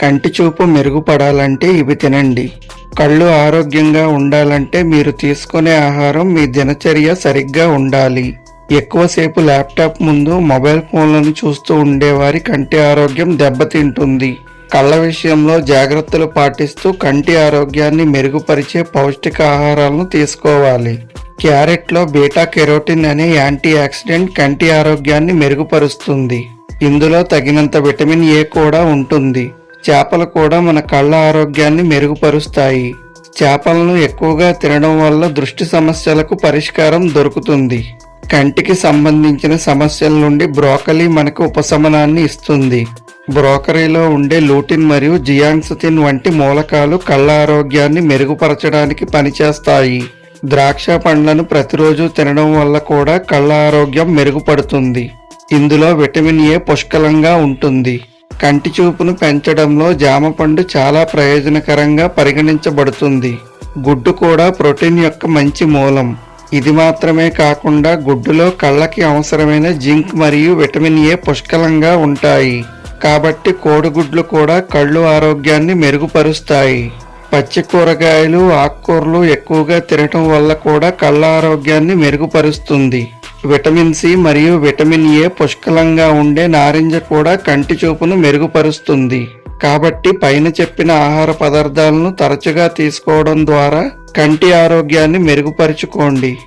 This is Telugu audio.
కంటి చూపు మెరుగుపడాలంటే ఇవి తినండి. కళ్ళు ఆరోగ్యంగా ఉండాలంటే మీరు తీసుకునే ఆహారం మీ దినచర్య సరిగ్గా ఉండాలి. ఎక్కువసేపు ల్యాప్టాప్ ముందు మొబైల్ ఫోన్లను చూస్తూ ఉండేవారి కంటి ఆరోగ్యం దెబ్బతింటుంది. కళ్ళ విషయంలో జాగ్రత్తలు పాటిస్తూ కంటి ఆరోగ్యాన్ని మెరుగుపరిచే పౌష్టిక ఆహారాలను తీసుకోవాలి. క్యారెట్లో బీటా కెరోటిన్ అనే యాంటీ ఆక్సిడెంట్ కంటి ఆరోగ్యాన్ని మెరుగుపరుస్తుంది. ఇందులో తగినంత విటమిన్ ఏ కూడా ఉంటుంది. చేపలు కూడా మన కళ్ళ ఆరోగ్యాన్ని మెరుగుపరుస్తాయి. చేపలను ఎక్కువగా తినడం వల్ల దృష్టి సమస్యలకు పరిష్కారం దొరుకుతుంది. కంటికి సంబంధించిన సమస్యల నుండి బ్రోకలీ మనకు ఉపశమనాన్ని ఇస్తుంది. బ్రోకలీలో ఉండే లూటిన్ మరియు జియాంగ్సతిన్ వంటి మూలకాలు కళ్ళ ఆరోగ్యాన్ని మెరుగుపరచడానికి పనిచేస్తాయి. ద్రాక్ష పండ్లను ప్రతిరోజు తినడం వల్ల కూడా కళ్ళ ఆరోగ్యం మెరుగుపడుతుంది. ఇందులో విటమిన్ ఏ పుష్కలంగా ఉంటుంది. కంటి చూపును పెంచడంలో జామ పండు చాలా ప్రయోజనకరంగా పరిగణించబడుతుంది. గుడ్డు కూడా ప్రోటీన్ యొక్క మంచి మూలం. ఇది మాత్రమే కాకుండా గుడ్డులో కళ్ళకి అవసరమైన జింక్ మరియు విటమిన్ ఏ పుష్కలంగా ఉంటాయి. కాబట్టి కోడిగుడ్లు కూడా కళ్ళు ఆరోగ్యాన్ని మెరుగుపరుస్తాయి. పచ్చి కూరగాయలు, ఆకుకూరలు ఎక్కువగా తినటం వల్ల కూడా కళ్ళ ఆరోగ్యాన్ని మెరుగుపరుస్తుంది. విటమిన్ సి మరియు విటమిన్ ఏ పుష్కలంగా ఉండే నారింజ కూడా కంటి చూపును మెరుగుపరుస్తుంది. కాబట్టి పైన చెప్పిన ఆహార పదార్థాలను తరచుగా తీసుకోవడం ద్వారా కంటి ఆరోగ్యాన్ని మెరుగుపరుచుకోండి.